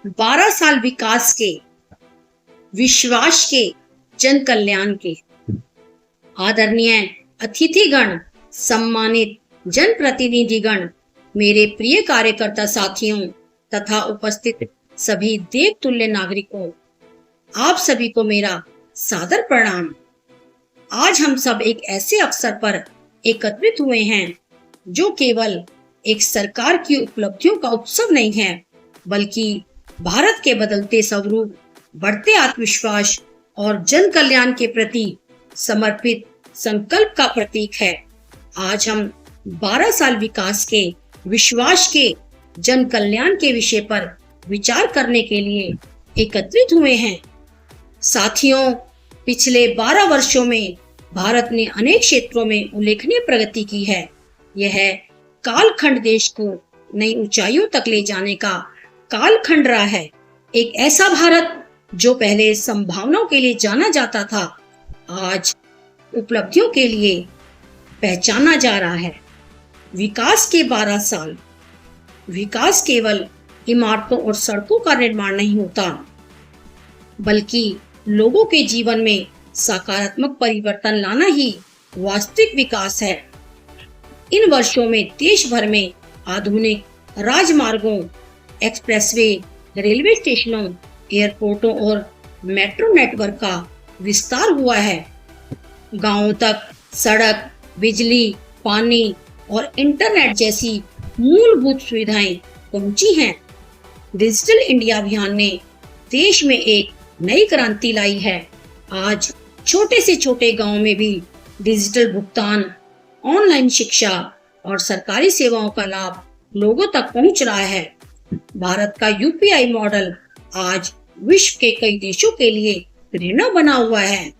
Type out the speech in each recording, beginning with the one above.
12 साल विकास के, विश्वास के, जन कल्याण के। आदरणीय अतिथिगण, सम्मानित जनप्रतिनिधिगण, मेरे प्रिय कार्यकर्ता साथियों तथा उपस्थित सभी देवतुल्य नागरिकों, आप सभी को मेरा सादर प्रणाम। आज हम सब एक ऐसे अवसर पर एकत्रित हुए हैं जो केवल एक सरकार की उपलब्धियों का उत्सव नहीं है, बल्कि भारत के बदलते स्वरूप, बढ़ते आत्मविश्वास और जन कल्याण के प्रति समर्पित संकल्प का प्रतीक है। आज हम 12 साल विकास के, विश्वास के, जन कल्याण के विषय पर विचार करने के लिए एकत्रित हुए हैं। साथियों, पिछले 12 वर्षों में भारत ने अनेक क्षेत्रों में उल्लेखनीय प्रगति की है। यह कालखंड देश को नई ऊंचाइयों तक ले जाने का कालखंड रहा है। एक ऐसा भारत जो पहले संभावनाओं के लिए जाना जाता था, आज उपलब्धियों के लिए पहचाना जा रहा है। विकास के 12 साल। विकास केवल इमारतों और सड़कों का निर्माण नहीं होता, बल्कि लोगों के जीवन में सकारात्मक परिवर्तन लाना ही वास्तविक विकास है। इन वर्षों में देश भर में आधुनिक राजमार्गों, एक्सप्रेसवे, रेलवे स्टेशनों, एयरपोर्टों और मेट्रो नेटवर्क का विस्तार हुआ है। गांवों तक सड़क, बिजली, पानी और इंटरनेट जैसी मूलभूत सुविधाएं पहुंची हैं। डिजिटल इंडिया अभियान ने देश में एक नई क्रांति लाई है। आज छोटे से छोटे गांव में भी डिजिटल भुगतान, ऑनलाइन शिक्षा और सरकारी सेवाओं का लाभ लोगों तक पहुंच रहा है। भारत का यूपीआई मॉडल आज विश्व के कई देशों के लिए प्रेरणा बना हुआ है।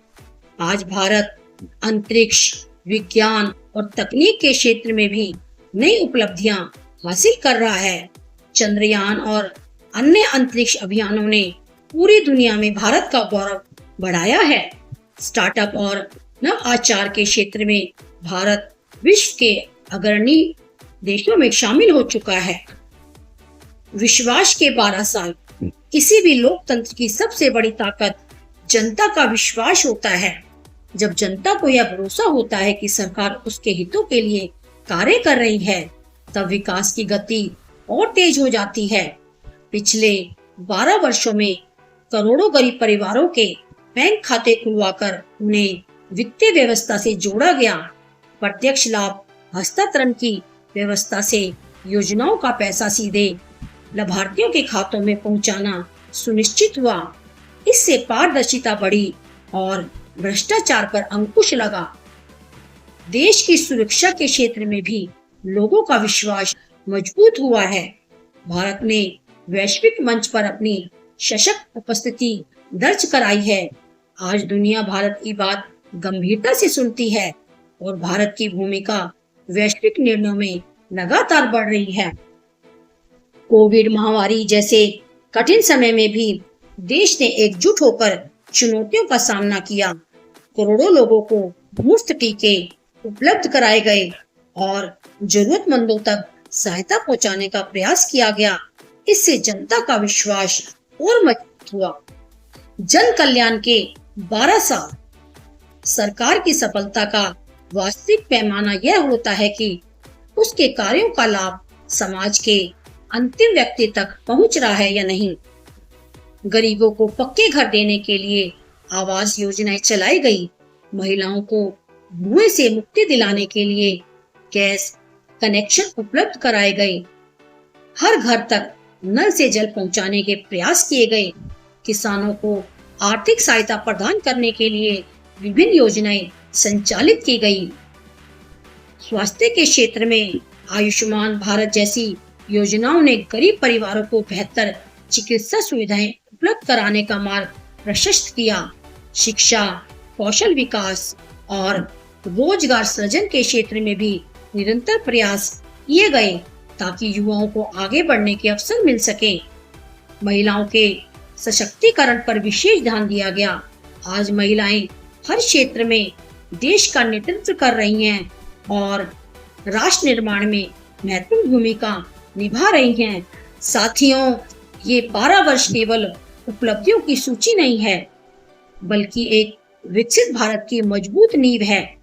आज भारत अंतरिक्ष, विज्ञान और तकनीक के क्षेत्र में भी नई उपलब्धियां हासिल कर रहा है। चंद्रयान और अन्य अंतरिक्ष अभियानों ने पूरी दुनिया में भारत का गौरव बढ़ाया है। स्टार्टअप और नवाचार के क्षेत्र में भारत विश्व के अग्रणी देशों में शामिल हो चुका है। विश्वास के 12 साल। किसी भी लोकतंत्र की सबसे बड़ी ताकत जनता का विश्वास होता है। जब जनता को यह भरोसा होता है कि सरकार उसके हितों के लिए कार्य कर रही है, तब विकास की गति और तेज हो जाती है। पिछले 12 वर्षों में करोड़ों गरीब परिवारों के बैंक खाते खुलवाकर उन्हें वित्तीय व्यवस्था से जोड़ा गया। प्रत्यक्ष लाभ हस्तांतरण की व्यवस्था से योजनाओं का पैसा सीधे लाभार्थियों के खातों में पहुंचाना सुनिश्चित हुआ। इससे पारदर्शिता बढ़ी और भ्रष्टाचार पर अंकुश लगा। देश की सुरक्षा के क्षेत्र में भी लोगों का विश्वास मजबूत हुआ है। भारत ने वैश्विक मंच पर अपनी सशक्त उपस्थिति दर्ज कराई है। आज दुनिया भारत की बात गंभीरता से सुनती है और भारत की भूमिका वैश्विक निर्णयों में लगातार बढ़ रही है। कोविड महामारी जैसे कठिन समय में भी देश ने एकजुट होकर चुनौतियों का सामना किया। करोड़ों लोगों को मुफ्त टीके उपलब्ध कराए गए और जरूरतमंदों तक सहायता पहुंचाने का प्रयास किया गया। इससे जनता का विश्वास और मजबूत हुआ। जन कल्याण के 12 साल। सरकार की सफलता का वास्तविक पैमाना यह होता है कि उसके कार्यों का लाभ समाज के अंतिम व्यक्ति तक पहुंच रहा है या नहीं। गरीबों को पक्के घर देने के लिए आवास योजनाएं चलाई गई। महिलाओं को धुएं से मुक्ति दिलाने के लिए गैस कनेक्शन उपलब्ध कराए गए। हर घर तक नल से जल पहुंचाने के प्रयास किए गए। किसानों को आर्थिक सहायता प्रदान करने के लिए विभिन्न योजनाएं संचालित की गई। स्वास्थ्य के क्षेत्र में आयुष्मान भारत जैसी योजनाओं ने गरीब परिवारों को बेहतर चिकित्सा सुविधाएं उपलब्ध कराने का मार्ग प्रशस्त किया। शिक्षा, कौशल विकास और रोजगार सृजन के क्षेत्र में भी निरंतर प्रयास किए गए ताकि युवाओं को आगे बढ़ने के अवसर मिल सके। महिलाओं के सशक्तिकरण पर विशेष ध्यान दिया गया। आज महिलाएं हर क्षेत्र में देश का नेतृत्व कर रही हैं और राष्ट्र निर्माण में महत्वपूर्ण भूमिका निभा रही हैं। साथियों, ये 12 वर्ष केवल उपलब्धियों की सूची नहीं है, बल्कि एक विकसित भारत की मजबूत नींव है।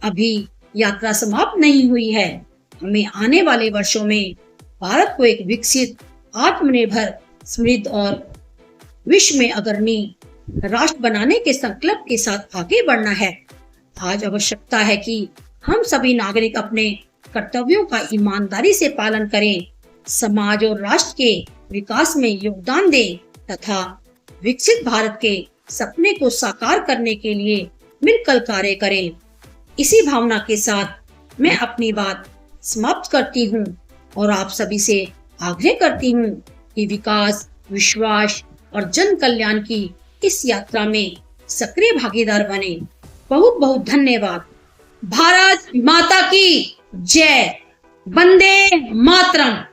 अभी यात्रा समाप्त नहीं हुई है। हमें आने वाले वर्षों में भारत को एक विकसित, आत्मनिर्भर, समृद्ध और विश्व में अग्रणी राष्ट्र बनाने के संकल्प के साथ आगे बढ़ना है। आज आवश्यकता है कि हम सभी नागरिक अपने कर्तव्यों का ईमानदारी से पालन करें, समाज और राष्ट्र के विकास में योगदान दें तथा विकसित भारत के सपने को साकार करने के लिए मिलकर कार्य करें। इसी भावना के साथ मैं अपनी बात समाप्त करती हूँ और आप सभी से आग्रह करती हूँ कि विकास, विश्वास और जन कल्याण की इस यात्रा में सक्रिय भागीदार बने। बहुत बहुत धन्यवाद। भारत माता की जय। वंदे मातरम।